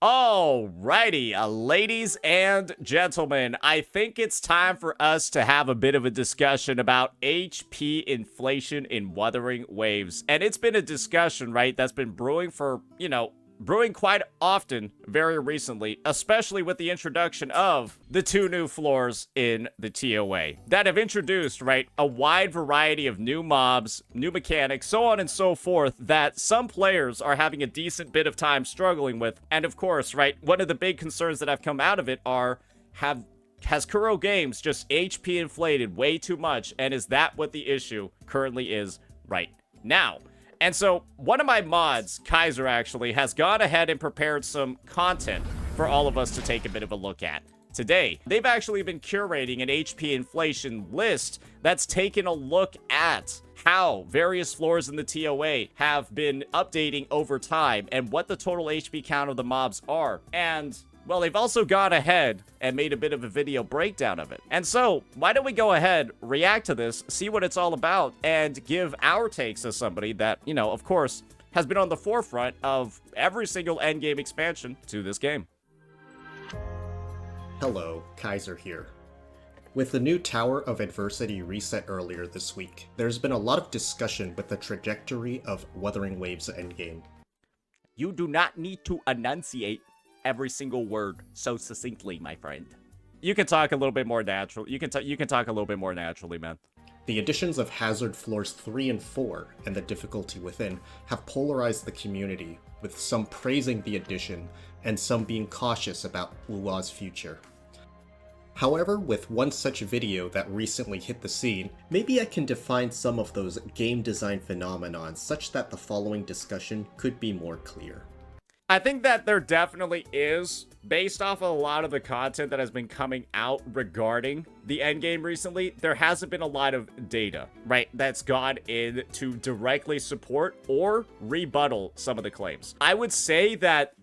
Alrighty, ladies and gentlemen, I think it's time for us to have a bit of a discussion about HP inflation in Wuthering Waves. And it's been a discussion, right, that's been brewing for, brewing quite often very recently, especially with the introduction of the two new floors in the TOA that have introduced, right, a wide variety of new mobs, new mechanics, so on and so forth, that some players are having a decent bit of time struggling with. And of course, right, one of the big concerns that have come out of it are, has Kuro Games just HP inflated way too much, and is that what the issue currently is right now? And so, one of my mods, Kaiser actually, has gone ahead and prepared some content for all of us to take a bit of a look at today. They've actually been curating an HP inflation list that's taken a look at how various floors in the TOA have been updating over time and what the total HP count of the mobs are. And well, they've also gone ahead and made a bit of a video breakdown of it. And so, why don't we go ahead, react to this, see what it's all about, and give our takes as somebody that, of course, has been on the forefront of every single endgame expansion to this game. Hello, Kaiser here. With the new Tower of Adversity reset earlier this week, there's been a lot of discussion with the trajectory of Wuthering Waves endgame. You do not need to enunciate every single word so succinctly, my friend. You can talk a little bit more natural. You can talk a little bit more naturally, man. The additions of Hazard Floors 3 and 4 and the difficulty within have polarized the community, with some praising the addition and some being cautious about Wuwa's future. However, with one such video that recently hit the scene, maybe I can define some of those game design phenomenons such that the following discussion could be more clear. I think that there definitely is, based off of a lot of the content that has been coming out regarding the endgame recently, there hasn't been a lot of data, right, that's gone in to directly support or rebuttal some of the claims. I would say that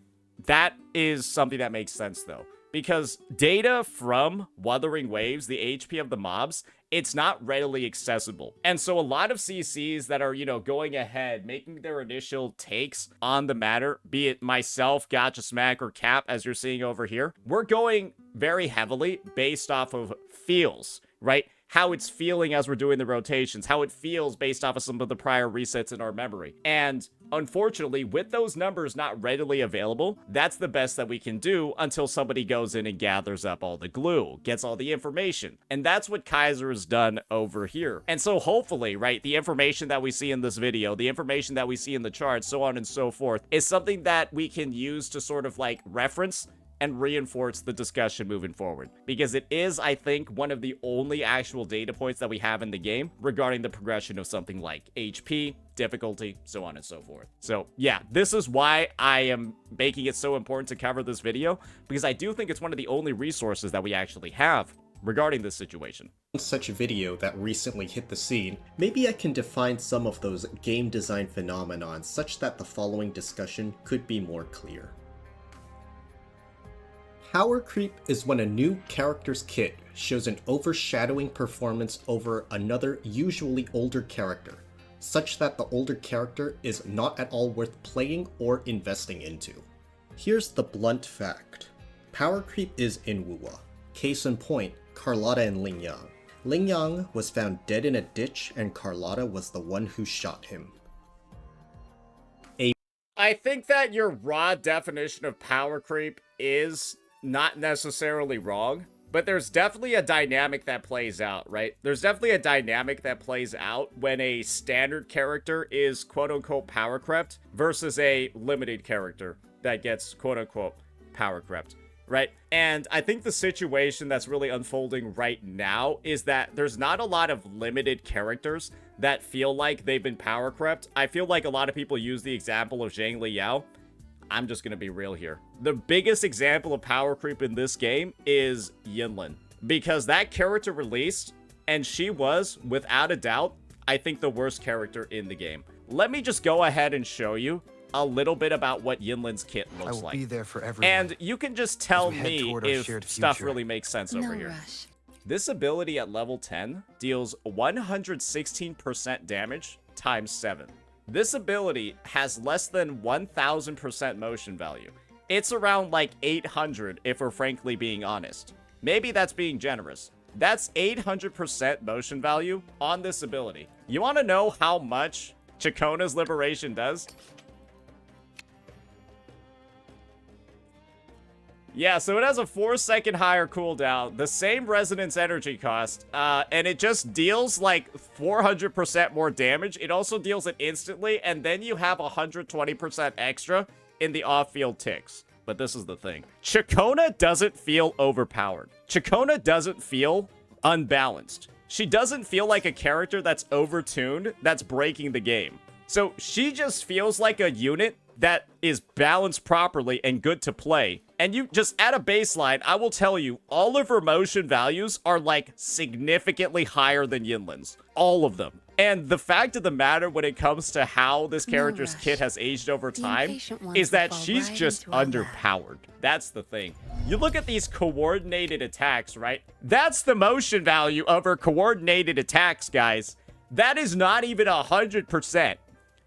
that is something that makes sense, though, because data from Wuthering Waves, the HP of the mobs, it's not readily accessible. And so a lot of CCs that are, going ahead, making their initial takes on the matter, be it myself, Gotcha Smack, or Cap, as you're seeing over here, we're going very heavily based off of feels, right? How it's feeling as we're doing the rotations, how it feels based off of some of the prior resets in our memory. And unfortunately, with those numbers not readily available, that's the best that we can do until somebody goes in and gathers up all the glue, gets all the information. And that's what Kaiser has done over here. And so hopefully, right, the information that we see in this video, the information that we see in the charts, so on and so forth, is something that we can use to sort of like reference and reinforce the discussion moving forward. Because it is, I think, one of the only actual data points that we have in the game regarding the progression of something like HP, difficulty, so on and so forth. So yeah, this is why I am making it so important to cover this video, because I do think it's one of the only resources that we actually have regarding this situation. Such video that recently hit the scene, maybe I can define some of those game design phenomenons such that the following discussion could be more clear. Power creep is when a new character's kit shows an overshadowing performance over another, usually older character, such that the older character is not at all worth playing or investing into. Here's the blunt fact. Power creep is in Wuwa. Case in point, Carlotta and Ling Yang. Ling Yang was found dead in a ditch and Carlotta was the one who shot him. I think that your raw definition of power creep is not necessarily wrong, but there's definitely a dynamic that plays out, right? There's definitely a dynamic that plays out when a standard character is quote-unquote power crept versus a limited character that gets quote-unquote power crept, right? And I think the situation that's really unfolding right now is that there's not a lot of limited characters that feel like they've been power crept. I feel like a lot of people use the example of Zhang Liao. I'm just gonna be real here. The biggest example of power creep in this game is Yinlin, because that character released, and she was, without a doubt, I think the worst character in the game. Let me just go ahead and show you a little bit about what Yinlin's kit looks like. I will be there for everyone. And you can just tell me if stuff really makes sense over here. Rush. This ability at level 10 deals 116% damage times 7. This ability has less than 1000% motion value. It's around like 800 if we're frankly being honest. Maybe that's being generous. That's 800% motion value on this ability. You want to know how much Chacona's Liberation does? Yeah, so it has a 4-second higher cooldown, the same resonance energy cost, and it just deals like 400% more damage. It also deals it instantly, and then you have 120% extra in the off-field ticks. But this is the thing. Chacona doesn't feel overpowered. Chacona doesn't feel unbalanced. She doesn't feel like a character that's overtuned, that's breaking the game. So she just feels like a unit that is balanced properly and good to play. And you just, at a baseline, I will tell you, all of her motion values are like significantly higher than Yinlin's. All of them. And the fact of the matter when it comes to how this character's kit has aged over time is that she's just underpowered. That's the thing. You look at these coordinated attacks, right? That's the motion value of her coordinated attacks, guys. That is not even 100%.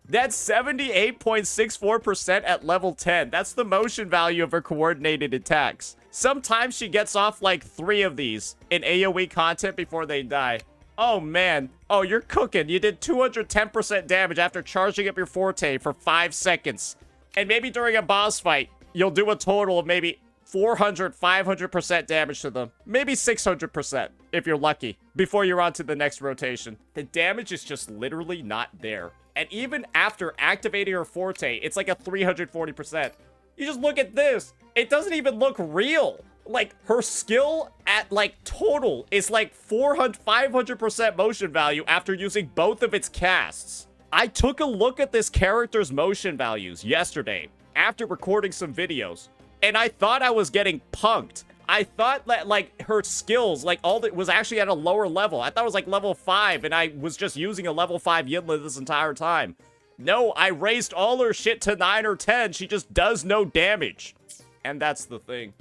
That's 78.64% at level 10. That's the motion value of her coordinated attacks. Sometimes she gets off like 3 of these in AoE content before they die. Oh, man. Oh, you're cooking. You did 210% damage after charging up your forte for 5 seconds. And maybe during a boss fight, you'll do a total of maybe 400, 500% damage to them. Maybe 600% if you're lucky before you're on to the next rotation. The damage is just literally not there. And even after activating her forte, it's like a 340%. You just look at this. It doesn't even look real. Like, her skill at, like, total is like 400, 500% motion value after using both of its casts. I took a look at this character's motion values yesterday after recording some videos, and I thought I was getting punked. I thought that, like, her skills, like, all that was actually at a lower level. I thought it was, like, level 5, and I was just using a level 5 Yinlin this entire time. No, I raised all her shit to 9 or 10. She just does no damage. And that's the thing.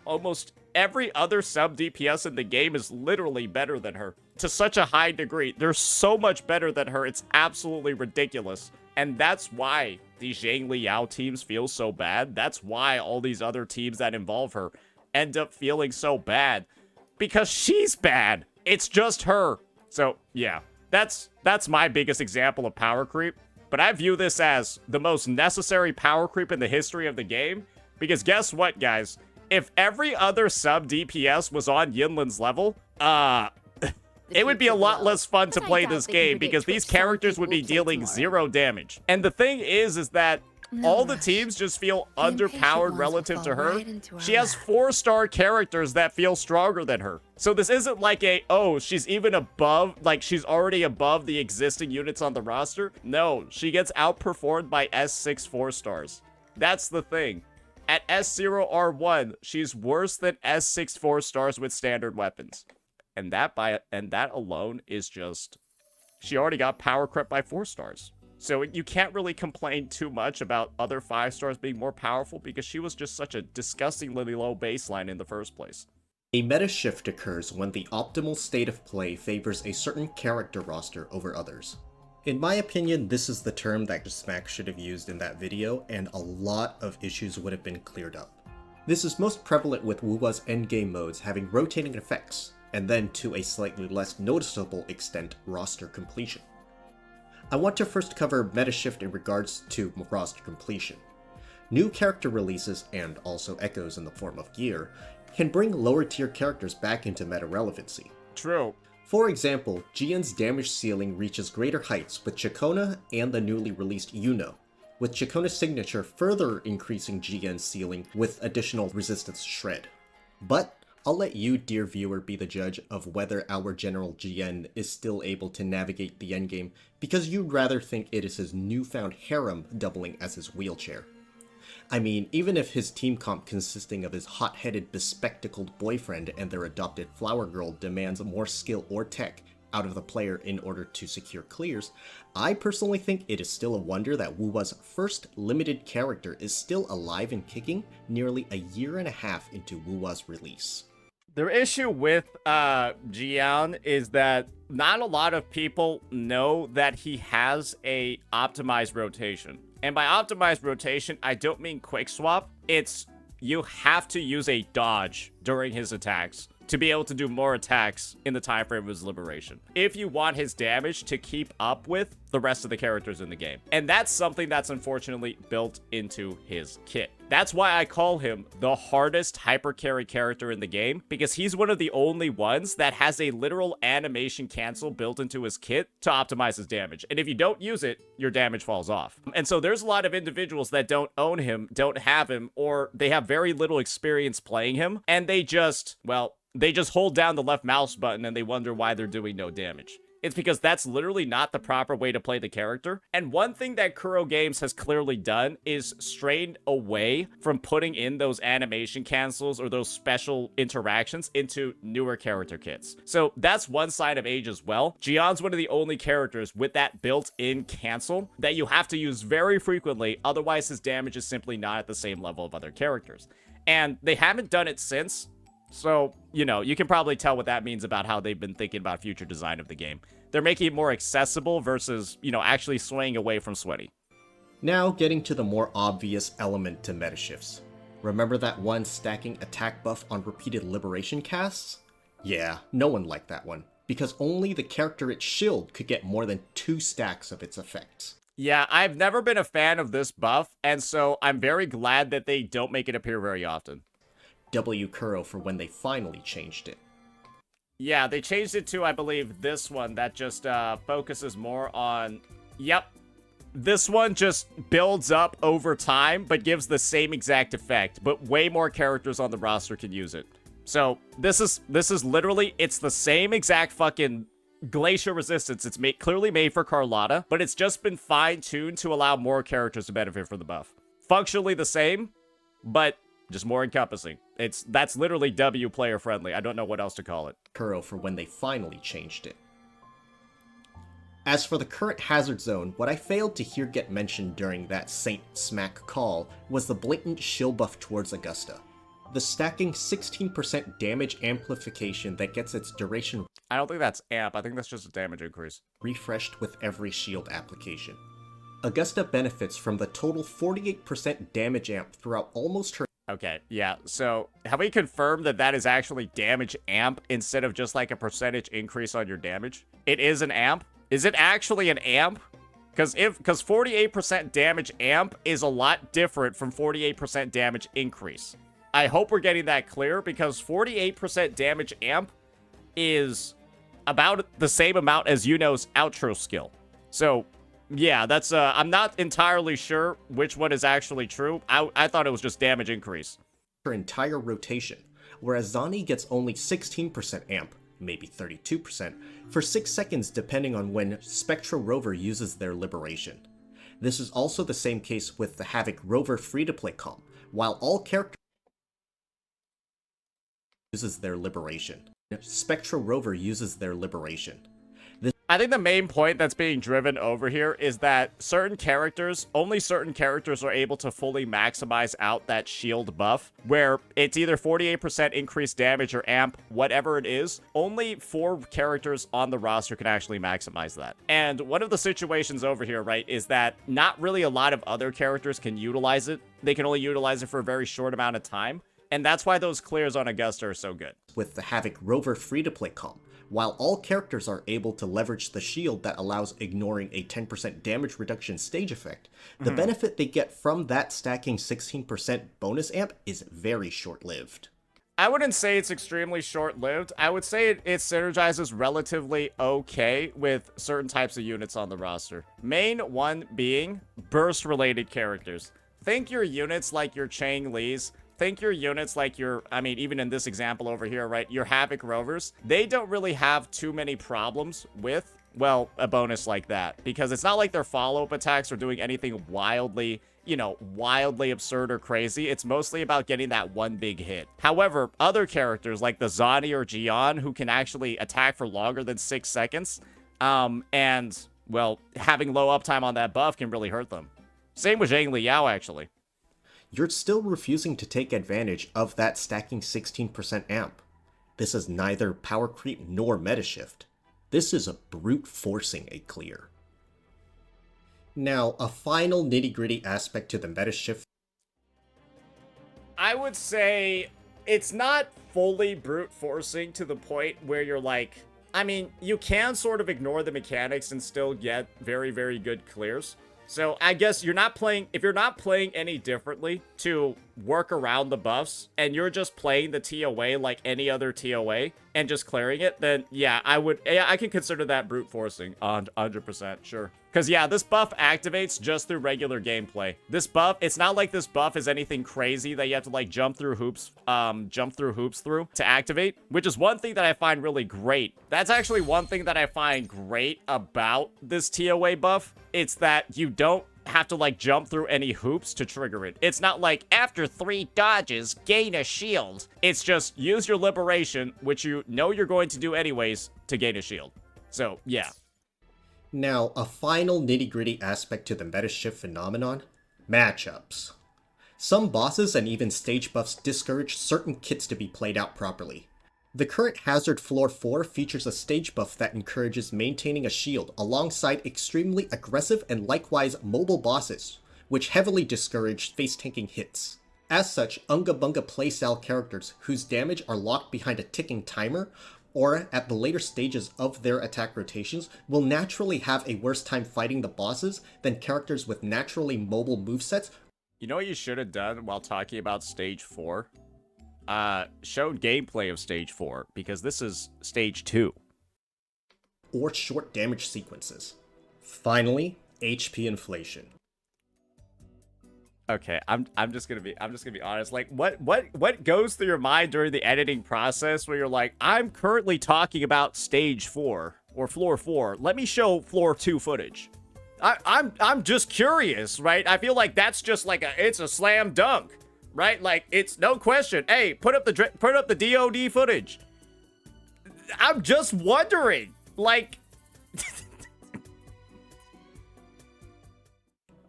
Almost every other sub DPS in the game is literally better than her. To such a high degree. They're so much better than her, it's absolutely ridiculous. And that's why these Zhang Liao teams feel so bad. That's why all these other teams that involve her end up feeling so bad, because she's bad. It's just her. So yeah, that's my biggest example of power creep, but I view this as the most necessary power creep in the history of the game, because guess what, guys? If every other sub DPS was on Yinlin's level, it would be a lot less fun to play this game, because these characters would be dealing 0 damage. And the thing is that all the teams just feel underpowered relative to her. She has 4-star characters that feel stronger than her. So this isn't like oh, she's even above, like she's already above the existing units on the roster. No, she gets outperformed by S6 4-stars. That's the thing. At S0 R1, she's worse than S6 4-stars with standard weapons. And that alone is just, she already got power crept by 4-stars. So you can't really complain too much about other 5-stars being more powerful, because she was just such a disgustingly low baseline in the first place. A meta shift occurs when the optimal state of play favors a certain character roster over others. In my opinion, this is the term that Smack should have used in that video, and a lot of issues would have been cleared up. This is most prevalent with Wuwa's endgame modes having rotating effects, and then to a slightly less noticeable extent, roster completion. I want to first cover meta shift in regards to roster completion. New character releases, and also echoes in the form of gear, can bring lower tier characters back into meta relevancy. True. For example, GN's damage ceiling reaches greater heights with Chacona and the newly released Yuno, with Chacona's signature further increasing GN's ceiling with additional resistance shred. But I'll let you, dear viewer, be the judge of whether our general GN is still able to navigate the endgame, because you'd rather think it is his newfound harem doubling as his wheelchair. I mean, even if his team comp consisting of his hot-headed, bespectacled boyfriend and their adopted flower girl demands more skill or tech out of the player in order to secure clears, I personally think it is still a wonder that Wuwa's first limited character is still alive and kicking nearly a year and a half into Wuwa's release. The issue with Jian is that not a lot of people know that he has a optimized rotation. And by optimized rotation, I don't mean quick swap. It's you have to use a dodge during his attacks to be able to do more attacks in the time frame of his liberation, if you want his damage to keep up with the rest of the characters in the game. And that's something that's unfortunately built into his kit. That's why I call him the hardest hyper carry character in the game, because he's one of the only ones that has a literal animation cancel built into his kit to optimize his damage. And if you don't use it, your damage falls off. And so there's a lot of individuals that don't own him, don't have him, or they have very little experience playing him, and they just, well, they just hold down the left mouse button and they wonder why they're doing no damage. It's because that's literally not the proper way to play the character. And one thing that Kuro Games has clearly done is strayed away from putting in those animation cancels or those special interactions into newer character kits. So that's one side of age as well. Gion's one of the only characters with that built-in cancel that you have to use very frequently, otherwise his damage is simply not at the same level of other characters. And they haven't done it since. So, you know, you can probably tell what that means about how they've been thinking about future design of the game. They're making it more accessible versus, you know, actually swaying away from sweaty. Now getting to the more obvious element to meta shifts. Remember that one stacking attack buff on repeated liberation casts? Yeah, no one liked that one, because only the character its shield could get more than 2 stacks of its effects. Yeah, I've never been a fan of this buff, and so I'm very glad that they don't make it appear very often. W Kuro for when they finally changed it. Yeah, they changed it to, I believe, this one that just focuses more on... Yep. This one just builds up over time, but gives the same exact effect, but way more characters on the roster can use it. So, this is literally, it's the same exact fucking glacier resistance. It's clearly made for Carlotta, but it's just been fine-tuned to allow more characters to benefit from the buff. Functionally the same, but just more encompassing. That's literally W player friendly. I don't know what else to call it. Kuro for when they finally changed it. As for the current hazard zone, what I failed to hear get mentioned during that Saint Smack call was the blatant shill buff towards Augusta. The stacking 16% damage amplification that gets its duration... I don't think that's amp, I think that's just a damage increase. ...refreshed with every shield application. Augusta benefits from the total 48% damage amp throughout almost her... Okay, yeah, so have we confirmed that that is actually damage amp instead of just like a percentage increase on your damage? It is an amp? Is it actually an amp? Because 48% damage amp is a lot different from 48% damage increase. I hope we're getting that clear, because 48% damage amp is about the same amount as Yuno's outro skill. So... yeah, that's, I'm not entirely sure which one is actually true. I thought it was just damage increase. Her entire rotation, whereas Zani gets only 16% amp, maybe 32%, for 6 seconds depending on when Spectral Rover uses their liberation. This is also the same case with the Havoc Rover free-to-play comp, while all characters uses their liberation. Spectral Rover uses their liberation. I think the main point that's being driven over here is that only certain characters are able to fully maximize out that shield buff, where it's either 48% increased damage or amp, whatever it is. Only 4 characters on the roster can actually maximize that. And one of the situations over here, right, is that not really a lot of other characters can utilize it. They can only utilize it for a very short amount of time. And that's why those clears on Augusta are so good. With the Havoc Rover free-to-play comp, while all characters are able to leverage the shield that allows ignoring a 10% damage reduction stage effect, the benefit they get from that stacking 16% bonus amp is very short-lived. I wouldn't say it's extremely short-lived. I would say it synergizes relatively okay with certain types of units on the roster. Main one being burst-related characters. Think your units like your Chang Li's. Think your units like your, I mean, even in this example over here, right, your Havoc Rovers, they don't really have too many problems with, well, a bonus like that. Because it's not like their follow-up attacks are doing anything wildly, you know, wildly absurd or crazy. It's mostly about getting that one big hit. However, other characters like the Zani or Gian, who can actually attack for longer than 6 seconds, and, well, having low uptime on that buff can really hurt them. Same with Zhang Liao, actually. You're still refusing to take advantage of that stacking 16% amp. This is neither power creep nor meta shift. This is a brute forcing a clear. Now, a final nitty-gritty aspect to the meta shift I would say it's not fully brute forcing to the point where you're like, I mean, you can sort of ignore the mechanics and still get very, very good clears. So I guess you're not playing, if you're not playing any differently to work around the buffs and you're just playing the TOA like any other TOA and just clearing it, then yeah, I can consider that brute forcing 100%, sure. Because yeah, this buff activates just through regular gameplay. This buff, it's not like this buff is anything crazy that you have to like jump through hoops through to activate, which is one thing that I find really great. That's actually one thing that I find great about this TOA buff. It's that you don't have to like jump through any hoops to trigger it. It's not like after 3 dodges, gain a shield. It's just use your liberation, which you know you're going to do anyways, to gain a shield. So yeah. Now, a final nitty-gritty aspect to the meta shift phenomenon: matchups. Some bosses and even stage buffs discourage certain kits to be played out properly. The current Hazard Floor 4 features a stage buff that encourages maintaining a shield alongside extremely aggressive and likewise mobile bosses, which heavily discourage face-tanking hits. As such, Unga Bunga playstyle characters whose damage are locked behind a ticking timer or at the later stages of their attack rotations will naturally have a worse time fighting the bosses than characters with naturally mobile movesets. You know what you should have done while talking about Stage 4? Showed gameplay of Stage 4, because this is Stage 2. Or short damage sequences. Finally, HP inflation. Okay, I'm just gonna be honest. Like, what goes through your mind during the editing process where you're like, I'm currently talking about Stage 4 or Floor 4. Let me show Floor 2 footage. I'm just curious, right? I feel like that's just like it's a slam dunk, right? Like, it's no question. Hey, put up the DOD footage. I'm just wondering, like.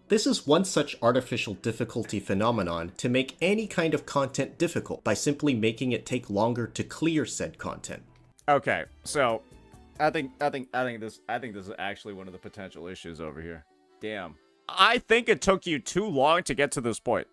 This is one such artificial difficulty phenomenon to make any kind of content difficult by simply making it take longer to clear said content. Okay, so I think this is actually one of the potential issues over here. Damn. I think it took you too long to get to this point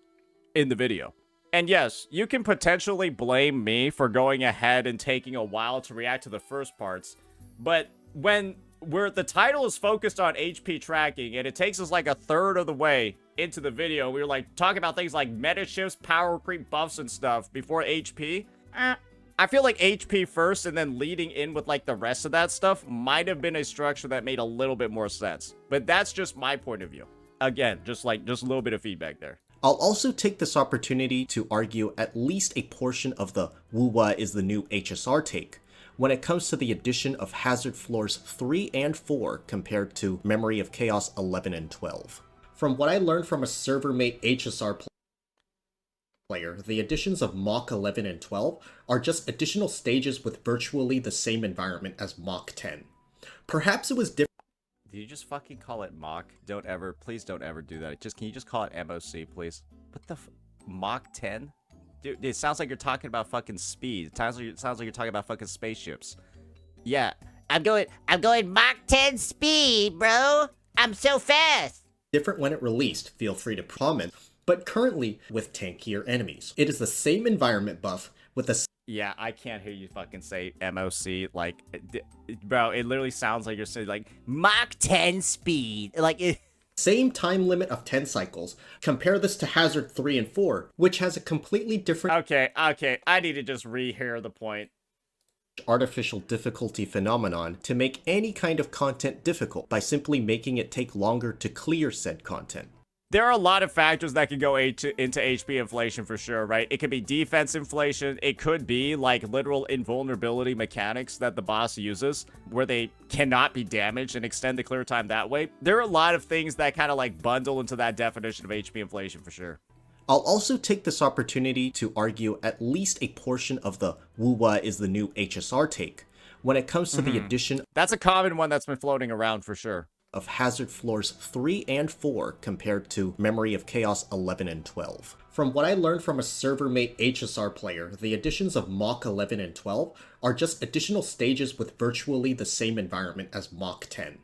in the video. And yes, you can potentially blame me for going ahead and taking a while to react to the first parts, but when the title is focused on HP tracking, and it takes us like a third of the way into the video, we were like talking about things like meta shifts, power creep buffs and stuff before HP. I feel like HP first and then leading in with like the rest of that stuff might have been a structure that made a little bit more sense. But that's just my point of view. Again, just a little bit of feedback there. I'll also take this opportunity to argue at least a portion of the Wuwa is the new HSR take when it comes to the addition of Hazard Floors 3 and 4 compared to Memory of Chaos 11 and 12. From what I learned from a server-mate HSR player, the additions of Mach 11 and 12 are just additional stages with virtually the same environment as Mach 10. Perhaps it was different. Did you just fucking call it Mach? Please don't ever do that. Can you just call it MOC, please? What the Mach 10? Dude, it sounds like you're talking about fucking speed. It sounds like you're talking about fucking spaceships. Yeah. I'm going Mach 10 speed, bro. I'm so fast. Different when it released, feel free to comment, but currently with tankier enemies. It is the same environment buff with a... Yeah, I can't hear you fucking say MOC. Like, bro, it literally sounds like you're saying like Mach 10 speed. Like it... Same time limit of 10 cycles. Compare this to Hazard 3 and 4, which has a completely different... Okay, I need to just rehear the point. Artificial difficulty phenomenon to make any kind of content difficult by simply making it take longer to clear said content. There are a lot of factors that could go into HP inflation for sure, right? It could be defense inflation. It could be like literal invulnerability mechanics that the boss uses where they cannot be damaged and extend the clear time that way. There are a lot of things that kind of like bundle into that definition of HP inflation for sure. I'll also take this opportunity to argue at least a portion of the Wuwa is the new HSR take when it comes to the addition... That's a common one that's been floating around for sure. ...of Hazard Floors 3 and 4 compared to Memory of Chaos 11 and 12. From what I learned from a server-mate HSR player, the additions of Mach 11 and 12 are just additional stages with virtually the same environment as Mach 10.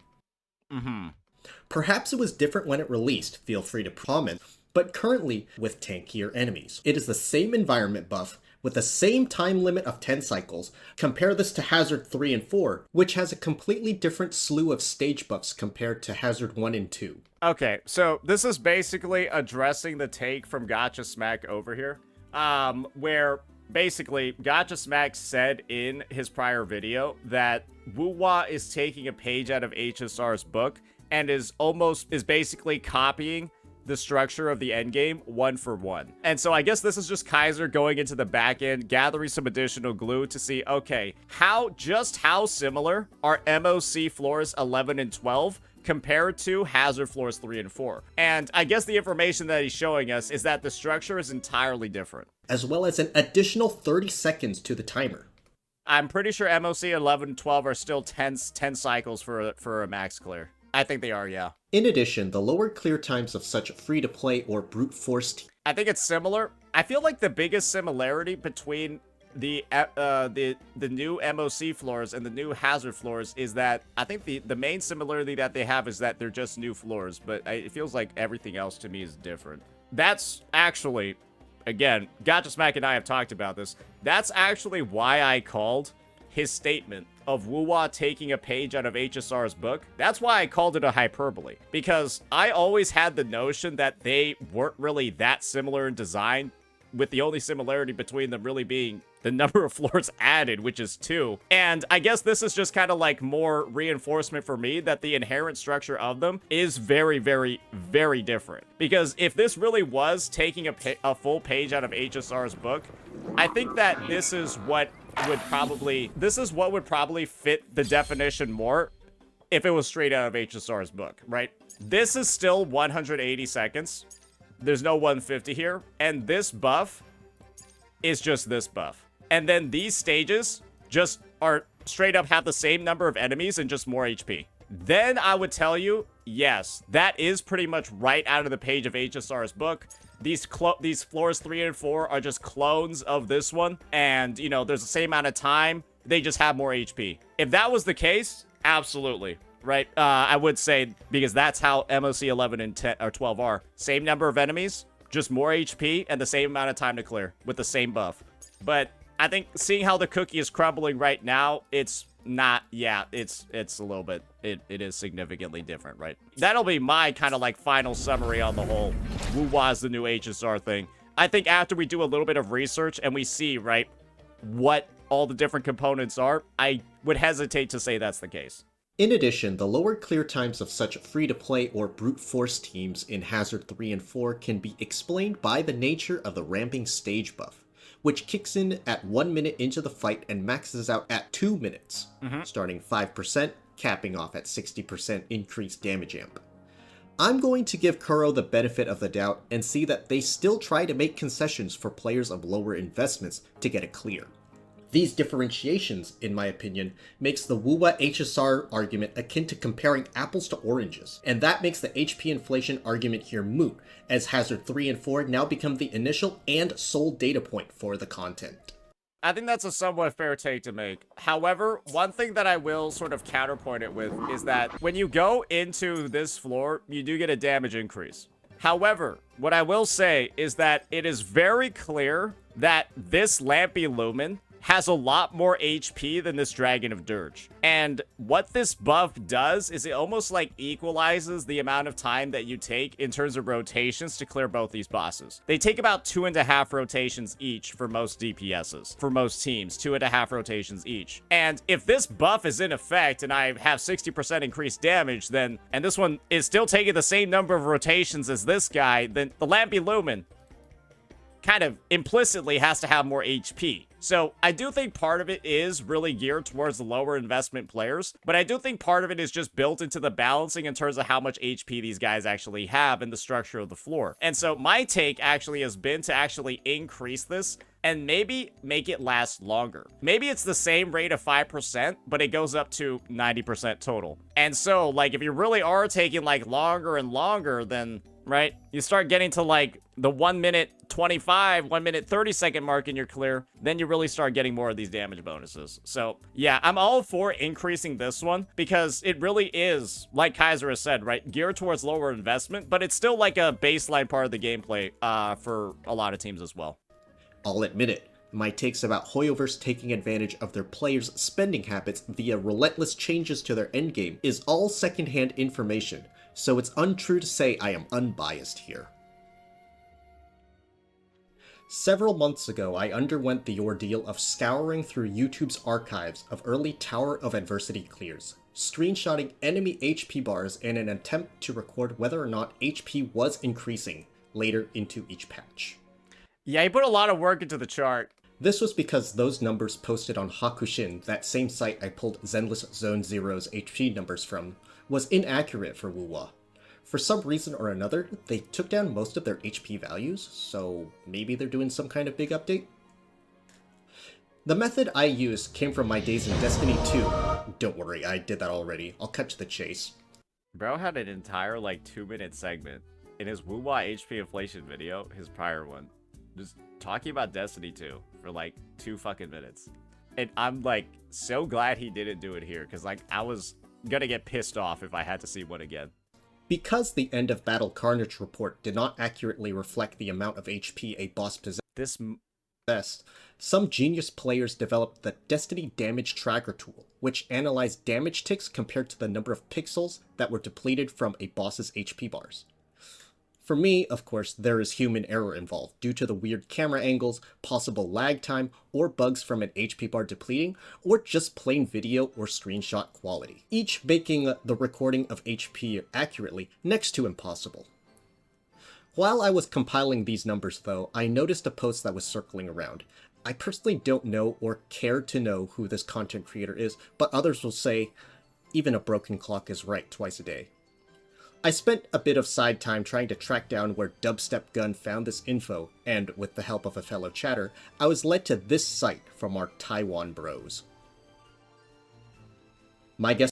Perhaps it was different when it released, feel free to comment, but currently with tankier enemies. It is the same environment buff, with the same time limit of 10 cycles. Compare this to Hazard 3 and 4, which has a completely different slew of stage buffs compared to Hazard 1 and 2. Okay, so this is basically addressing the take from Gotcha Smack over here, where basically Gotcha Smack said in his prior video that Wuwa is taking a page out of HSR's book and is basically copying the structure of the endgame one for one. And so I guess this is just Kaiser going into the back end, gathering some additional glue to see, okay, how similar are MOC floors 11 and 12 compared to Hazard floors 3 and 4. And I guess the information that he's showing us is that the structure is entirely different. As well as an additional 30 seconds to the timer. I'm pretty sure MOC 11 and 12 are still 10 cycles for a max clear. I think they are, yeah. In addition, the lower clear times of such free-to-play or brute force I think it's similar. I feel like the biggest similarity between the new MOC floors and the new Hazard floors is that I think the main similarity that they have is that they're just new floors, but it feels like everything else to me is different. That's actually, again, Gotcha Smack and I have talked about this. That's actually why I called his statement of Wuwa taking a page out of HSR's book. That's why I called it a hyperbole, because I always had the notion that they weren't really that similar in design, with the only similarity between them really being the number of floors added, which is 2. And I guess this is just kind of like more reinforcement for me that the inherent structure of them is very, very, very different. Because if this really was taking a full page out of HSR's book, I think that this is what would probably fit the definition more if it was straight out of HSR's book, right? This is still 180 seconds. There's no 150 here. And this buff is just this buff. And then these stages just are straight up have the same number of enemies and just more HP. Then I would tell you, yes, that is pretty much right out of the page of HSR's book. These floors 3 and 4 are just clones of this one. And, you know, there's the same amount of time. They just have more HP. If that was the case, absolutely. Right? I would say, because that's how MOC 11 and 10 or 12 are. Same number of enemies, just more HP, and the same amount of time to clear with the same buff. But I think seeing how the cookie is crumbling right now, it's not, yeah, it's a little bit, it is significantly different, right? That'll be my kind of like final summary on the whole Wuwa's the new HSR thing. I think after we do a little bit of research and we see, right, what all the different components are, I would hesitate to say that's the case. In addition, the lower clear times of such free-to-play or brute force teams in Hazard 3 and 4 can be explained by the nature of the ramping stage buff, which kicks in at 1 minute into the fight and maxes out at 2 minutes, starting 5%, capping off at 60% increased damage amp. I'm going to give Kuro the benefit of the doubt and see that they still try to make concessions for players of lower investments to get a clear. These differentiations, in my opinion, makes the Wuwa HSR argument akin to comparing apples to oranges, and that makes the HP inflation argument here moot, as Hazard 3 and 4 now become the initial and sole data point for the content. I think that's a somewhat fair take to make. However, one thing that I will sort of counterpoint it with is that when you go into this floor, you do get a damage increase. However, what I will say is that it is very clear that this Lampy Lumen has a lot more HP than this Dragon of Dirge. And what this buff does is it almost like equalizes the amount of time that you take in terms of rotations to clear both these bosses. They take about 2.5 rotations each for most DPSs. For most teams, 2.5 rotations each. And if this buff is in effect and I have 60% increased damage, then, and this one is still taking the same number of rotations as this guy, then the Lampy Lumen kind of implicitly has to have more HP. So I do think part of it is really geared towards the lower investment players, but I do think part of it is just built into the balancing in terms of how much HP these guys actually have in the structure of the floor. And so my take actually has been to actually increase this and maybe make it last longer. Maybe it's the same rate of 5%, but it goes up to 90% total. And so, like, if you really are taking, like, longer and longer, then, right, you start getting to, like, the 1 minute 25, 1 minute 30-second mark and you're clear, then you really start getting more of these damage bonuses. So yeah, I'm all for increasing this one because it really is, like Kaiser has said, right, geared towards lower investment, but it's still like a baseline part of the gameplay for a lot of teams as well. I'll admit it. My takes about Hoyoverse taking advantage of their players' spending habits via relentless changes to their endgame is all secondhand information, so it's untrue to say I am unbiased here. Several months ago, I underwent the ordeal of scouring through YouTube's archives of early Tower of Adversity clears, screenshotting enemy HP bars in an attempt to record whether or not HP was increasing later into each patch. Yeah, he put a lot of work into the chart. This was because those numbers posted on Hakushin, that same site I pulled Zenless Zone Zero's HP numbers from, was inaccurate for Wuwa. For some reason or another, they took down most of their HP values, so maybe they're doing some kind of big update? The method I used came from my days in Destiny 2. Don't worry, I did that already. I'll cut to the chase. Bro had an entire, like, 2-minute segment in his Wuwa HP Inflation video, his prior one, just talking about Destiny 2 for, like, 2 fucking minutes. And I'm, like, so glad he didn't do it here, because, like, I was gonna get pissed off if I had to see one again. Because the End of Battle Carnage report did not accurately reflect the amount of HP a boss possessed, some genius players developed the Destiny Damage Tracker tool, which analyzed damage ticks compared to the number of pixels that were depleted from a boss's HP bars. For me, of course, there is human error involved due to the weird camera angles, possible lag time, or bugs from an HP bar depleting, or just plain video or screenshot quality, each making the recording of HP accurately next to impossible. While I was compiling these numbers though, I noticed a post that was circling around. I personally don't know or care to know who this content creator is, but others will say, even a broken clock is right twice a day. I spent a bit of side time trying to track down where Dubstep Gun found this info, and with the help of a fellow chatter, I was led to this site from our Taiwan bros. My guess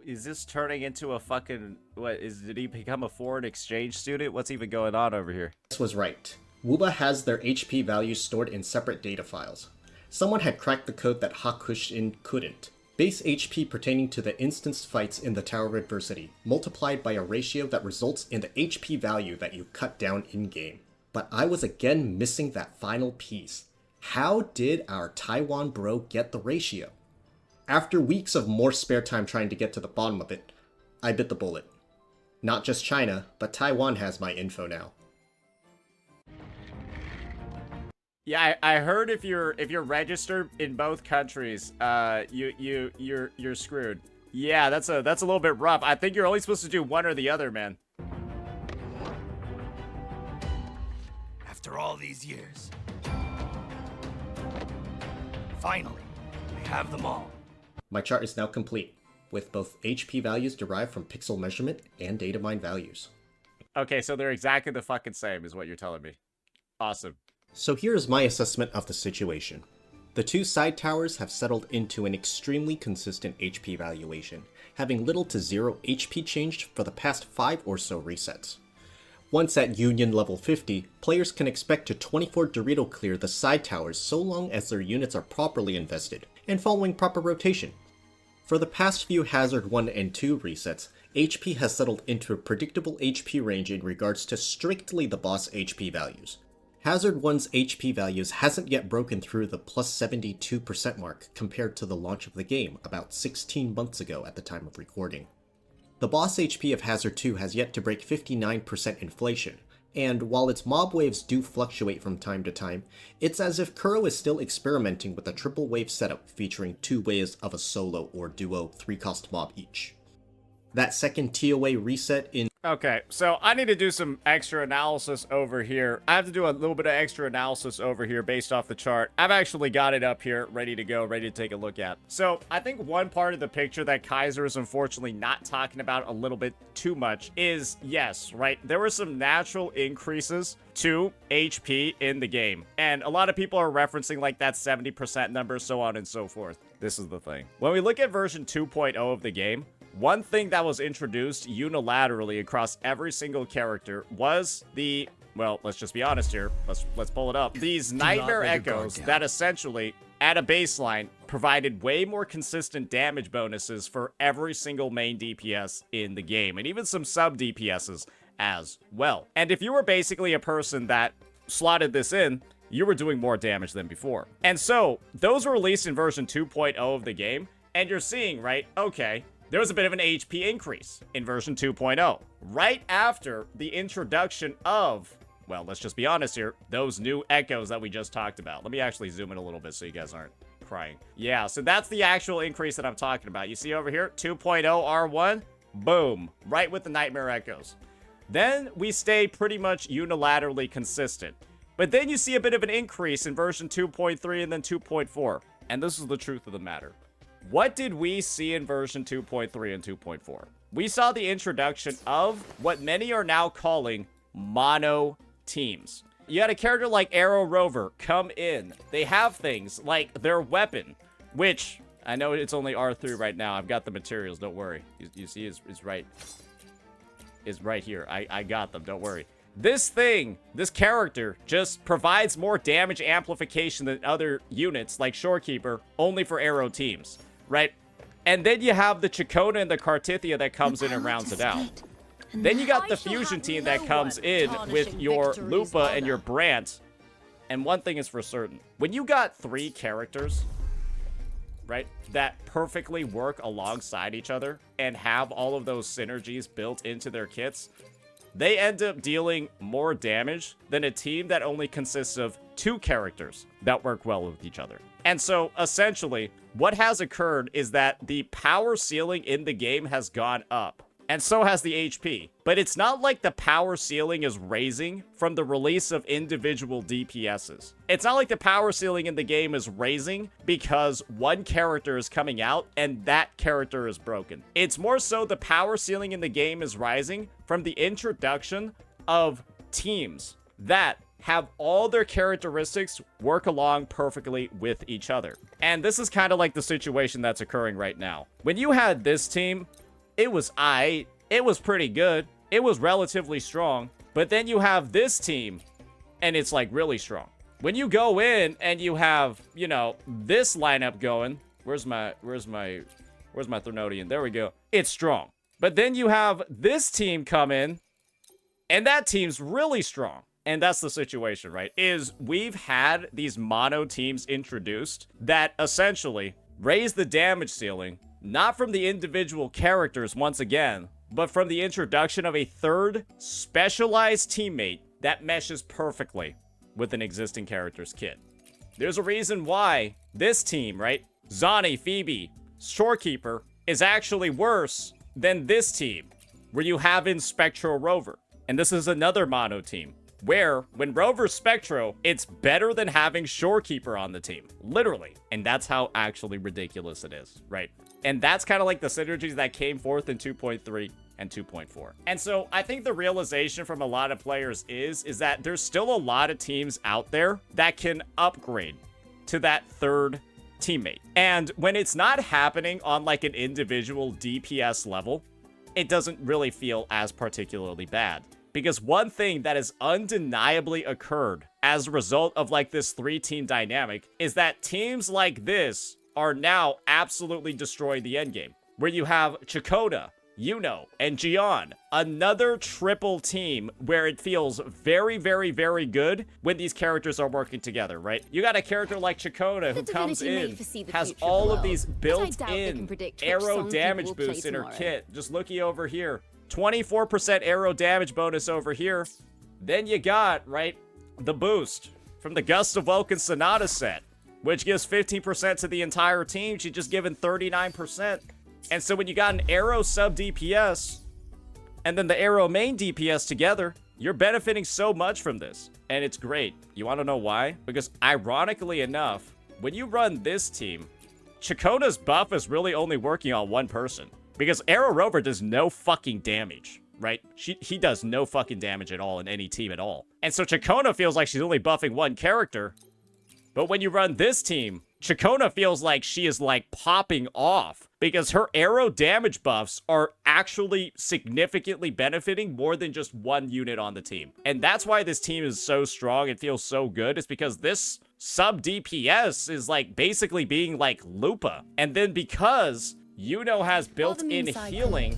Is this turning into a fucking, did he become a foreign exchange student? What's even going on over here? was right. Wuba has their HP values stored in separate data files. Someone had cracked the code that Hakushin couldn't. Base HP pertaining to the instanced fights in the Tower of Adversity, multiplied by a ratio that results in the HP value that you cut down in-game. But I was again missing that final piece. How did our Taiwan bro get the ratio? After weeks of more spare time trying to get to the bottom of it, I bit the bullet. Not just China, but Taiwan has my info now. Yeah, I heard if you're registered in both countries, you're screwed. Yeah, that's a little bit rough. I think you're only supposed to do one or the other, man. After all these years, finally, we have them all. My chart is now complete, with both HP values derived from pixel measurement and data mine values. Okay, so they're exactly the fucking same, is what you're telling me. Awesome. So here is my assessment of the situation. The two side towers have settled into an extremely consistent HP valuation, having little to zero HP changed for the past 5 or so resets. Once at Union level 50, players can expect to 24 Dorito clear the side towers so long as their units are properly invested, and following proper rotation. For the past few Hazard 1 and 2 resets, HP has settled into a predictable HP range in regards to strictly the boss HP values. Hazard 1's HP values hasn't yet broken through the plus 72% mark compared to the launch of the game about 16 months ago at the time of recording. The boss HP of Hazard 2 has yet to break 59% inflation, and while its mob waves do fluctuate from time to time, it's as if Kuro is still experimenting with a triple wave setup featuring 2 waves of a solo or duo 3-cost mob each. That second TOA reset in Okay, so I need to do some extra analysis over here. I have to do a little bit of extra analysis over here based off the chart. I've actually got it up here, ready to go, ready to take a look at. So I think one part of the picture that Kaiser is unfortunately not talking about a little bit too much is, yes, right, there were some natural increases to HP in the game. And a lot of people are referencing like that 70% number, so on and so forth. This is the thing. When we look at version 2.0 of the game, one thing that was introduced unilaterally across every single character was the well, let's just be honest here. Let's pull it up. These Nightmare let your guard Echoes down. that essentially, at a baseline, provided way more consistent damage bonuses for every single main DPS in the game, and even some sub DPSs as well. And if you were basically a person that slotted this in, you were doing more damage than before. And so, those were released in version 2.0 of the game, and you're seeing, right, okay, there was a bit of an HP increase in version 2.0, right after the introduction of, well, let's just be honest here, those new echoes that we just talked about. Let me actually zoom in a little bit so you guys aren't crying. Yeah, so that's the actual increase that I'm talking about. You see over here, 2.0 R1, boom, right with the Nightmare Echoes. Then we stay pretty much unilaterally consistent. But then you see a bit of an increase in version 2.3 and then 2.4. And this is the truth of the matter. What did we see in version 2.3 and 2.4? We saw the introduction of what many are now calling mono teams. You had a character like Arrow Rover come in. They have things like their weapon, which I know it's only R3 right now. I've got the materials, don't worry. You see is right here. I got them, don't worry. This character, just provides more damage amplification than other units like Shorekeeper, only for arrow teams, right? And then you have the Chakona and the Kartithia that comes in and rounds it out. Then you got the fusion team that comes in with your Lupa and your Brant. And one thing is for certain. When you got 3 characters, right, that perfectly work alongside each other and have all of those synergies built into their kits, they end up dealing more damage than a team that only consists of 2 characters that work well with each other. And so, essentially, what has occurred is that the power ceiling in the game has gone up. And so has the HP. But it's not like the power ceiling is raising from the release of individual DPSs. It's not like the power ceiling in the game is raising because one character is coming out and that character is broken. It's more so the power ceiling in the game is rising from the introduction of teams that have all their characteristics work along perfectly with each other. And this is kind of like the situation that's occurring right now. When you had this team, it was pretty good. It was relatively strong. But then you have this team, and it's like really strong. When you go in and you have, you know, this lineup going, where's my Threnodian? There we go. It's strong. But then you have this team come in, and that team's really strong. And that's the situation, right? Is we've had these mono teams introduced that essentially raise the damage ceiling, not from the individual characters once again, but from the introduction of a third specialized teammate that meshes perfectly with an existing character's kit. There's a reason why this team, right? Zani, Phoebe, Shorekeeper is actually worse than this team, where you have in Spectro Rover. And this is another mono team, where when Rover's Spectro, it's better than having Shorekeeper on the team. Literally. And that's how actually ridiculous it is, right? And that's kind of like the synergies that came forth in 2.3 and 2.4. And so I think the realization from a lot of players is that there's still a lot of teams out there that can upgrade to that third teammate. And when it's not happening on like an individual DPS level, it doesn't really feel as particularly bad. Because one thing that has undeniably occurred as a result of like this 3-team dynamic is that teams like this are now absolutely destroying the endgame. Where you have Chakota, Yuno, and Jian. Another triple team where it feels very, very, very good when these characters are working together, right? You got a character like Chakota who comes in, has all of these built-in arrow damage boosts in her kit. Just looky over here. 24% arrow damage bonus over here. Then you got, right, the boost from the Gust of Vulcan Sonata set, which gives 15% to the entire team. She's just given 39%. And so when you got an arrow sub DPS and then the arrow main DPS together, you're benefiting so much from this. And it's great. You want to know why? Because ironically enough, when you run this team, Chakota's buff is really only working on one person. Because Arrow Rover does no fucking damage, right? He does no fucking damage at all in any team at all. And so Chakona feels like she's only buffing one character. But when you run this team, Chakona feels like she is like popping off because her arrow damage buffs are actually significantly benefiting more than just one unit on the team. And that's why this team is so strong and feels so good. It's because this sub DPS is like basically being like Lupa. And then because Yuno has built-in healing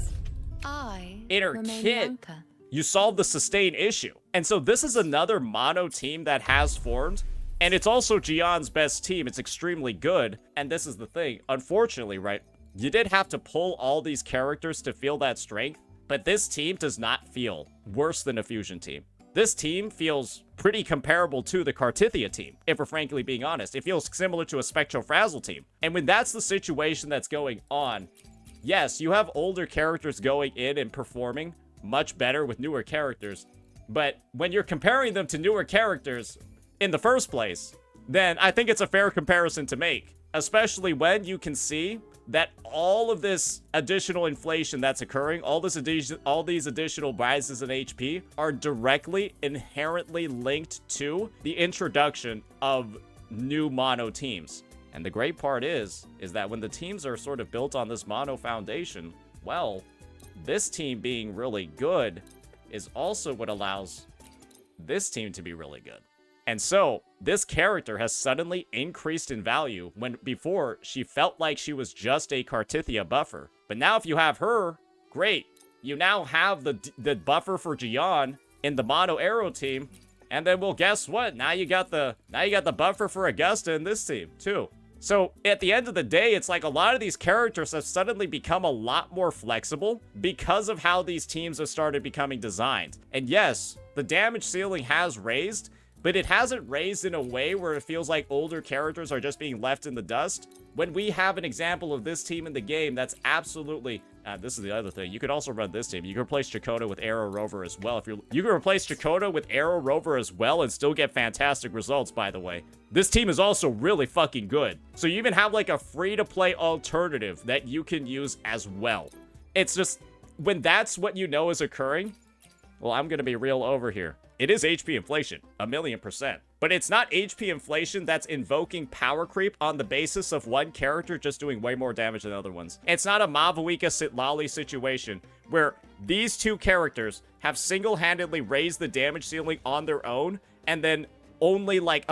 in her kit, you solve the sustain issue. And so this is another mono team that has formed. And it's also Jian's best team. It's extremely good. And this is the thing. Unfortunately, right, you did have to pull all these characters to feel that strength. But this team does not feel worse than a fusion team. This team feels pretty comparable to the Kartithia team, if we're frankly being honest. It feels similar to a Spectrofrazzle team. And when that's the situation that's going on, yes, you have older characters going in and performing much better with newer characters. But when you're comparing them to newer characters in the first place, then I think it's a fair comparison to make, especially when you can see that all of this additional inflation that's occurring, all these additional rises in HP are directly inherently linked to the introduction of new mono teams. And the great part is that when the teams are sort of built on this mono foundation, well, this team being really good is also what allows this team to be really good. And so, this character has suddenly increased in value when before she felt like she was just a Kartithia buffer. But now if you have her, great. You now have the buffer for Jian in the mono arrow team. And then, well, guess what? Now you got the buffer for Augusta in this team, too. So, at the end of the day, it's like a lot of these characters have suddenly become a lot more flexible because of how these teams have started becoming designed. And yes, the damage ceiling has raised, but it hasn't raised in a way where it feels like older characters are just being left in the dust. When we have an example of this team in the game, that's absolutely... this is the other thing. You could also run this team. You can replace Chakota with Arrow Rover as well. You can replace Chakota with Arrow Rover as well and still get fantastic results, by the way. This team is also really fucking good. So you even have like a free-to-play alternative that you can use as well. It's just, when that's what you know is occurring, well, I'm gonna be real over here. It is HP inflation, 1,000,000%. But it's not HP inflation that's invoking power creep on the basis of one character just doing way more damage than other ones. It's not a Mavuika Sitlali situation where these two characters have single-handedly raised the damage ceiling on their own, and then only like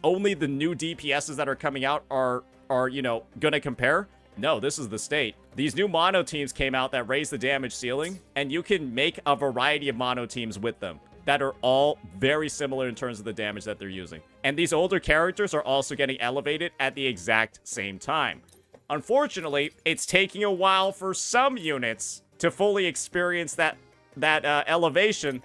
only the new DPSs that are coming out are you know, gonna compare. No, this is the state. These new mono teams came out that raised the damage ceiling, and you can make a variety of mono teams with them that are all very similar in terms of the damage that they're using. And these older characters are also getting elevated at the exact same time. Unfortunately, it's taking a while for some units to fully experience that elevation.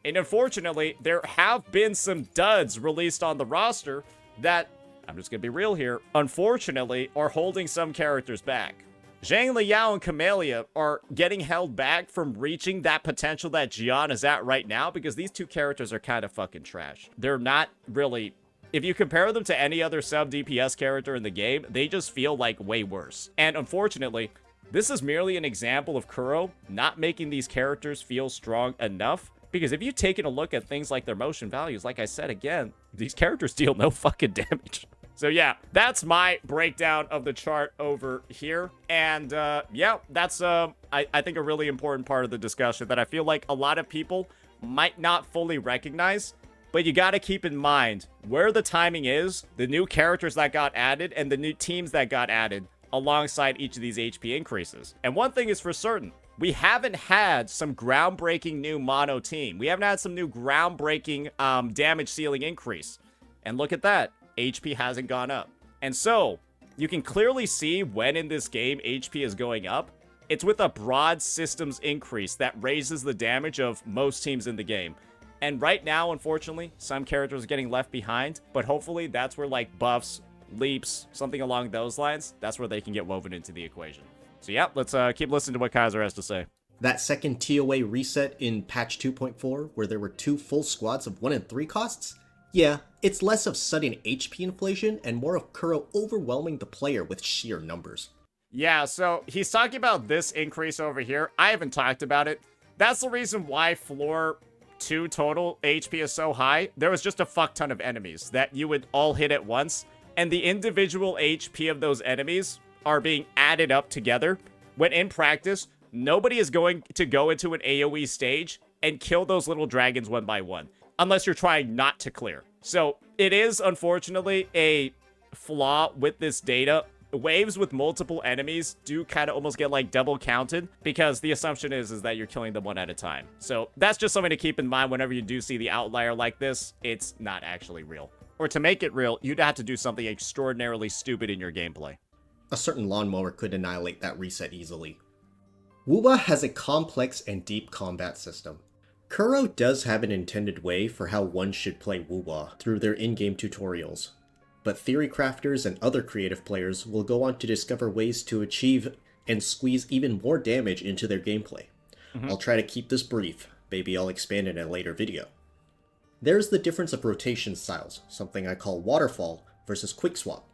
And unfortunately, there have been some duds released on the roster that, I'm just gonna be real here, unfortunately, are holding some characters back. Zhang Liao and Camellia are getting held back from reaching that potential that Jian is at right now because these two characters are kind of fucking trash. They're not really... If you compare them to any other sub-DPS character in the game, they just feel like way worse. And unfortunately, this is merely an example of Kuro not making these characters feel strong enough. Because if you've taken a look at things like their motion values, like I said again, these characters deal no fucking damage. So yeah, that's my breakdown of the chart over here. And yeah, that's, I think, a really important part of the discussion that I feel like a lot of people might not fully recognize. But you got to keep in mind where the timing is, the new characters that got added, and the new teams that got added alongside each of these HP increases. And one thing is for certain, we haven't had some groundbreaking new mono team. We haven't had some new groundbreaking damage ceiling increase. And look at that. HP hasn't gone up. And so, you can clearly see when in this game HP is going up. It's with a broad systems increase that raises the damage of most teams in the game. And right now, unfortunately, some characters are getting left behind. But hopefully, that's where like buffs, leaps, something along those lines, that's where they can get woven into the equation. So yeah, let's keep listening to what Kaiser has to say. That second TOA reset in patch 2.4, where there were 2 full squads of 1 and 3 costs? Yeah, it's less of sudden HP inflation and more of Kuro overwhelming the player with sheer numbers. Yeah, so he's talking about this increase over here. I haven't talked about it. That's the reason why floor 2 total HP is so high. There was just a fuck ton of enemies that you would all hit at once. and the individual HP of those enemies are being added up together, when in practice, nobody is going to go into an AoE stage and kill those little dragons one by one, unless you're trying not to clear. So it is, unfortunately, a flaw with this data. Waves with multiple enemies do kind of almost get like double counted because the assumption is that you're killing them one at a time. So that's just something to keep in mind whenever you do see the outlier like this. It's not actually real. Or to make it real, you'd have to do something extraordinarily stupid in your gameplay. A certain lawnmower could annihilate that reset easily. Wuba has a complex and deep combat system. Kuro does have an intended way for how one should play Wuba through their in-game tutorials, but theory crafters and other creative players will go on to discover ways to achieve and squeeze even more damage into their gameplay. I'll try to keep this brief, maybe I'll expand in a later video. There's the difference of rotation styles, something I call waterfall versus quick swap.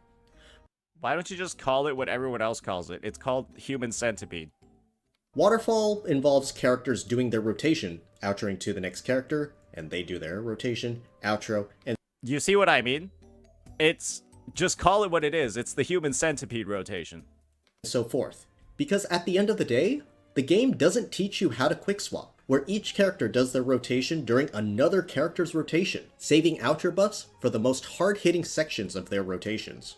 Why don't you just call it what everyone else calls it? It's called human centipede. Waterfall involves characters doing their rotation, outroing to the next character, and they do their rotation, outro, and You see what I mean? It's just call it what it is. It's the human centipede rotation. so forth. Because at the end of the day, the game doesn't teach you how to quick swap, where each character does their rotation during another character's rotation, saving outro buffs for the most hard-hitting sections of their rotations.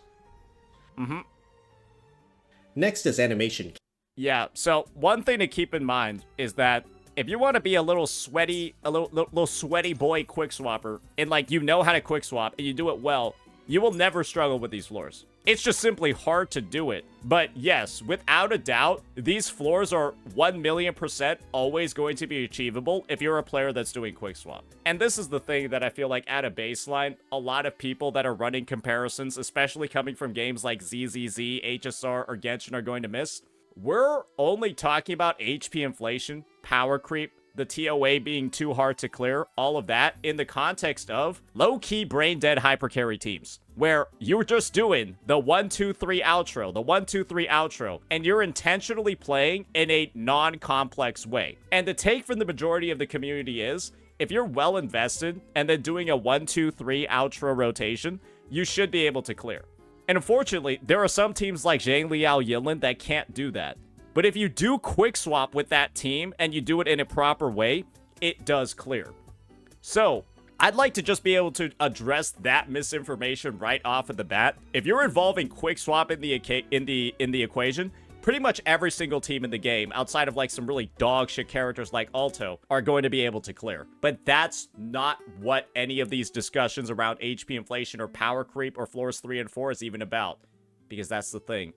Next is animation. Yeah, so one thing to keep in mind is that if you want to be a little sweaty boy quick swapper, and like you know how to quick swap and you do it well, you will never struggle with these floors. It's just simply hard to do it. But yes, without a doubt, these floors are 1,000,000% always going to be achievable if you're a player that's doing quick swap. And this is the thing that I feel like at a baseline, a lot of people that are running comparisons, especially coming from games like ZZZ, HSR, or Genshin are going to miss. We're only talking about HP inflation, power creep, the TOA being too hard to clear, all of that in the context of low-key brain-dead hypercarry teams, where you're just doing the 1-2-3 outro, and you're intentionally playing in a non-complex way. And the take from the majority of the community is, if you're well invested and then doing a 1-2-3 outro rotation, you should be able to clear. And unfortunately, there are some teams like Zhang Liao Yinlin that can't do that. But if you do quick swap with that team and you do it in a proper way, it does clear. So, I'd like to just be able to address that misinformation right off of the bat. If you're involving quick swap in the equation, pretty much every single team in the game, outside of like some really dog shit characters like Alto, are going to be able to clear. But that's not what any of these discussions around HP inflation or power creep or floors 3 and 4 is even about. Because that's the thing.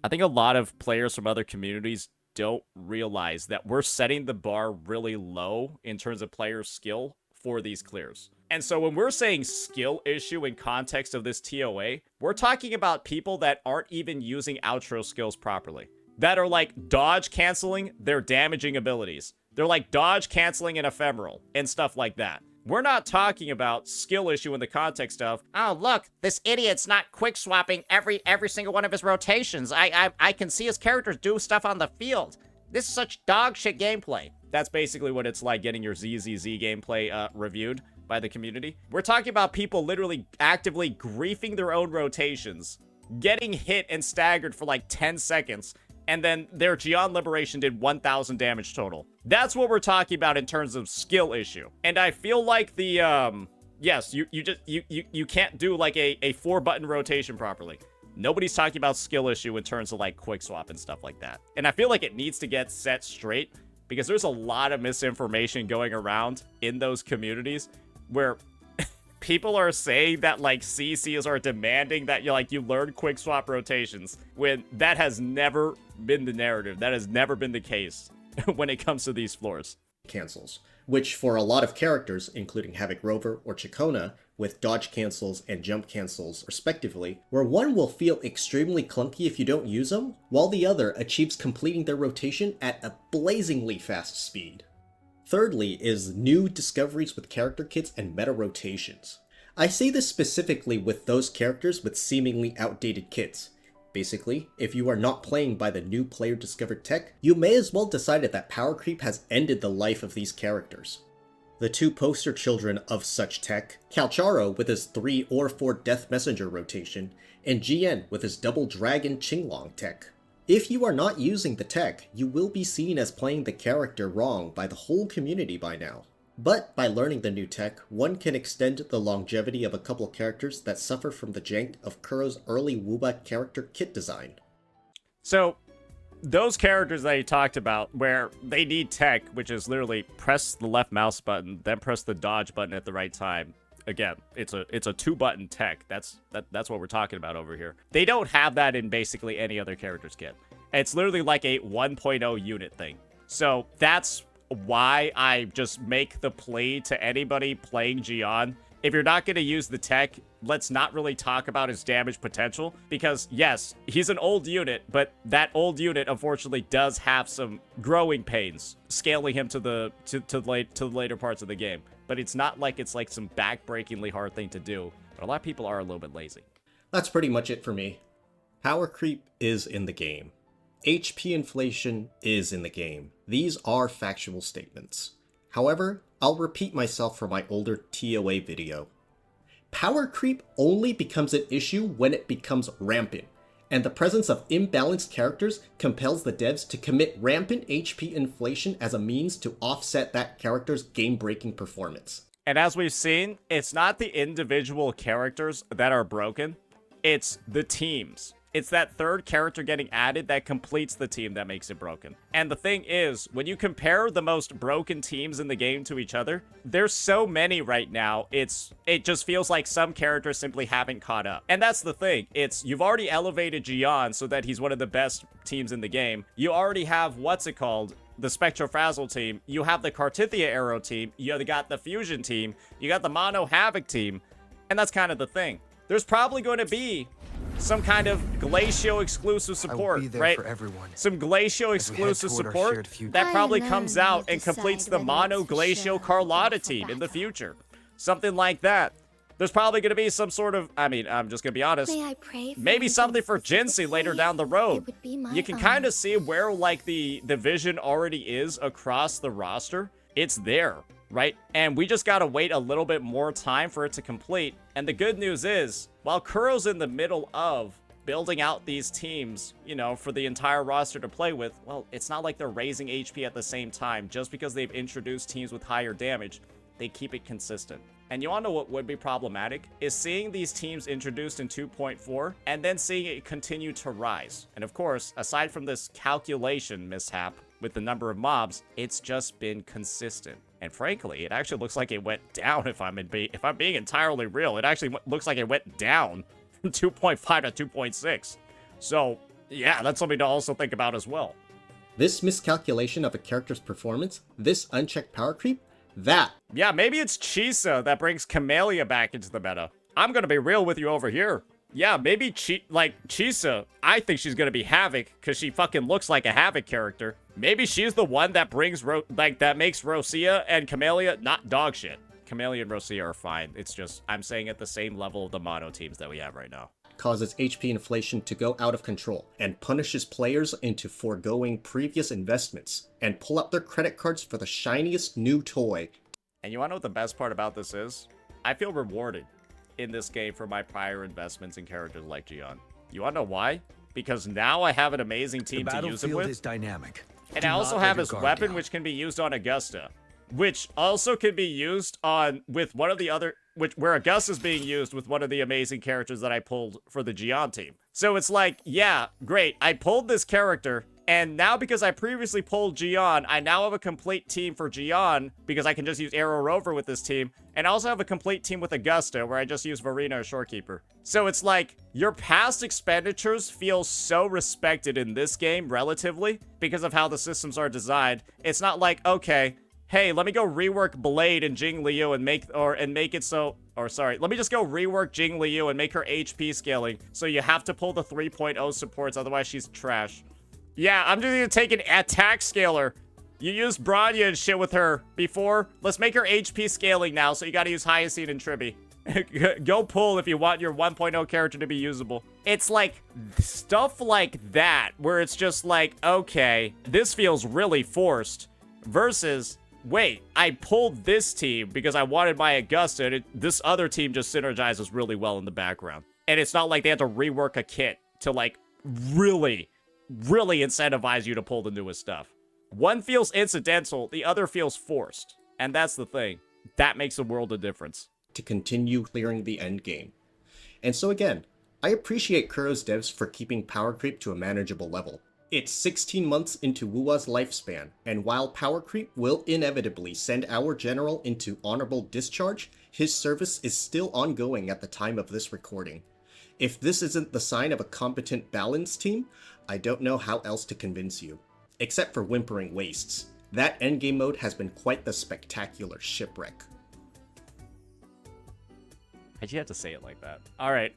I think a lot of players from other communities don't realize that we're setting the bar really low in terms of player skill for these clears. And so when we're saying skill issue in context of this TOA, we're talking about people that aren't even using outro skills properly. That are like dodge canceling their damaging abilities. They're like dodge canceling an ephemeral and stuff like that. We're not talking about skill issue in the context of, oh, look, this idiot's not quick swapping every single one of his rotations. I can see his characters do stuff on the field. This is such dog shit gameplay. That's basically what it's like getting your ZZZ gameplay reviewed by the community. We're talking about people literally actively griefing their own rotations, getting hit and staggered for like 10 seconds, and then their Gion Liberation did 1,000 damage total. That's what we're talking about in terms of skill issue. And I feel like the, yes, you can't do like a 4-button rotation properly. Nobody's talking about skill issue in terms of like quick swap and stuff like that. And I feel like it needs to get set straight because there's a lot of misinformation going around in those communities where people are saying that like CCs are demanding that you learn quick swap rotations when that has never been the narrative. That has never been the case when it comes to these floors. Cancels, which for a lot of characters, including Havoc Rover or Chikona, with dodge cancels and jump cancels respectively, where one will feel extremely clunky if you don't use them, while the other achieves completing their rotation at a blazingly fast speed. Thirdly is new discoveries with character kits and meta rotations. I say this specifically with those characters with seemingly outdated kits. Basically, if you are not playing by the new player discovered tech, you may as well decide that power creep has ended the life of these characters. The two poster children of such tech, Calcharo with his 3 or 4 Death Messenger rotation, and GN with his double Dragon Qinglong tech. If you are not using the tech, you will be seen as playing the character wrong by the whole community by now. But by learning the new tech, one can extend the longevity of a couple characters that suffer from the jank of Kuro's early Wuba character kit design. So, those characters that you talked about, where they need tech, which is literally press the left mouse button, then press the dodge button at the right time. Again, it's a 2-button tech. That's what we're talking about over here. They don't have that in basically any other character's kit. It's literally like a 1.0 unit thing. So that's why I just make the plea to anybody playing Jian. If you're not going to use the tech, let's not really talk about his damage potential, because yes, he's an old unit, but that old unit unfortunately does have some growing pains scaling him to the later parts of the game. But it's not like it's like some backbreakingly hard thing to do. But a lot of people are a little bit lazy. That's pretty much it for me. Power creep is in the game. HP inflation is in the game. These are factual statements. However, I'll repeat myself from my older TOA video. Power creep only becomes an issue when it becomes rampant, and the presence of imbalanced characters compels the devs to commit rampant HP inflation as a means to offset that character's game-breaking performance. And as we've seen, it's not the individual characters that are broken, it's the teams. It's that third character getting added that completes the team that makes it broken. And the thing is, when you compare the most broken teams in the game to each other, there's so many right now, it just feels like some characters simply haven't caught up. And that's the thing. You've already elevated Jian so that he's one of the best teams in the game. You already have, the Spectrofrazzle team. You have the Cartithia Arrow team. You got the Fusion team. You got the Mono Havoc team. And that's kind of the thing. There's probably going to be some kind of Glacio exclusive support, right? For everyone. Some Glacio exclusive support that probably comes out and completes the Mono Glacio Carlotta team in the future. Something like that. There's probably going to be some sort of, I'm just going to be honest, maybe something for Jinsei later down the road. You can kind of see where, like, the vision already is across the roster. It's there, right? And we just got to wait a little bit more time for it to complete. And the good news is, while Kuro's in the middle of building out these teams, for the entire roster to play with, well, it's not like they're raising HP at the same time. Just because they've introduced teams with higher damage, they keep it consistent. And you want to know what would be problematic? Is seeing these teams introduced in 2.4 and then seeing it continue to rise. And of course, aside from this calculation mishap with the number of mobs, it's just been consistent. And frankly, it actually looks like it went down if I'm being entirely real. It actually looks like it went down from 2.5 to 2.6. So, yeah, that's something to also think about as well. This miscalculation of a character's performance, this unchecked power creep, Yeah, maybe it's Chisa that brings Camellia back into the meta. I'm gonna be real with you over here. Yeah, maybe Chisa, I think she's gonna be Havoc, because she fucking looks like a Havoc character. Maybe she's the one that brings, that makes Rosia and Camellia not dog shit. Camellia and Rosia are fine. It's just, I'm saying at the same level of the mono teams that we have right now. Causes HP inflation to go out of control and punishes players into foregoing previous investments and pull out their credit cards for the shiniest new toy. And you wanna know what the best part about this is? I feel rewarded in this game for my prior investments in characters like Jian. You wanna know why? Because now I have an amazing team to use him with. Is dynamic. And I also have his weapon, which can be used on Augusta, which also can be used with one of the other, where Augusta's being used with one of the amazing characters that I pulled for the Jian team. So it's like, yeah, great. I pulled this character, and now because I previously pulled Jian, I now have a complete team for Jian because I can just use Arrow Rover with this team, and I also have a complete team with Augusta where I just use Varina or Shorekeeper. So it's like, your past expenditures feel so respected in this game let me go rework Blade and Jing Liu and make it so, let me just go rework Jing Liu and make her HP scaling, so you have to pull the 3.0 supports, otherwise she's trash. Yeah, I'm just gonna take an attack scaler. You used Bronya and shit with her before. Let's make her HP scaling now, so you gotta use Hyacine and Tribi. Go pull if you want your 1.0 character to be usable. It's like stuff like that, where it's just like, okay, this feels really forced, versus wait, I pulled this team because I wanted my Augusta, and this other team just synergizes really well in the background. And it's not like they have to rework a kit to, like, really incentivize you to pull the newest stuff. One feels incidental, the other feels forced. And that's the thing. That makes a world of difference. To continue clearing the end game. And so again, I appreciate Kuro's devs for keeping power creep to a manageable level. It's 16 months into Wuwa's lifespan, and while power creep will inevitably send our general into honorable discharge, his service is still ongoing at the time of this recording. If this isn't the sign of a competent balance team, I don't know how else to convince you. Except for Whimpering Wastes. That endgame mode has been quite the spectacular shipwreck. Why'd you have to say it like that? All right.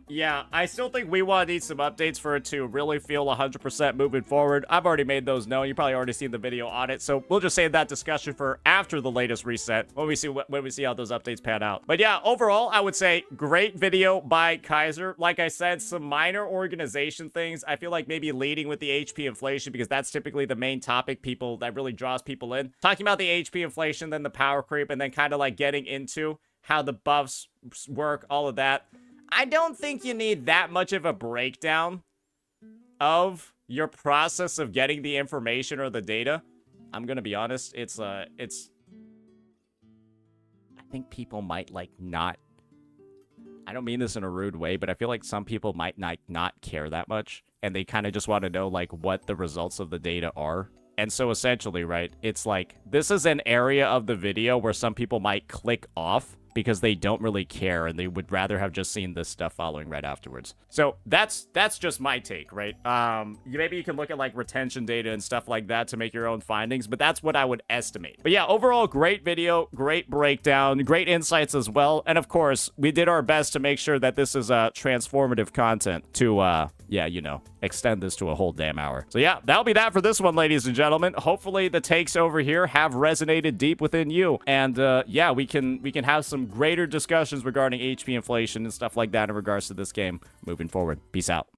Yeah, I still think WeWa needs some updates for it to really feel 100% moving forward. I've already made those known. You probably already seen the video on it, so we'll just save that discussion for after the latest reset when we see how those updates pan out. But yeah, overall, I would say great video by Kaiser. Like I said, some minor organization things. I feel like maybe leading with the HP inflation because that's typically the main topic that really draws people in. Talking about the HP inflation, then the power creep, and then kind of like getting into how the buffs work, all of that. I don't think you need that much of a breakdown of your process of getting the information or the data. I'm gonna be honest, I think people might like not, I don't mean this in a rude way, but I feel like some people might not care that much, and they kind of just want to know like what the results of the data are. And so essentially, right, it's like this is an area of the video where some people might click off because they don't really care and they would rather have just seen this stuff following right afterwards. So that's just my take, right? Maybe you can look at like retention data and stuff like that to make your own findings, but that's what I would estimate. But yeah, overall, great video, great breakdown, great insights as well. And of course, we did our best to make sure that this is transformative content to, yeah, you know, extend this to a whole damn hour. So yeah, that'll be that for this one, ladies and gentlemen. Hopefully the takes over here have resonated deep within you. And yeah, we can have some greater discussions regarding HP inflation and stuff like that in regards to this game moving forward. Peace out.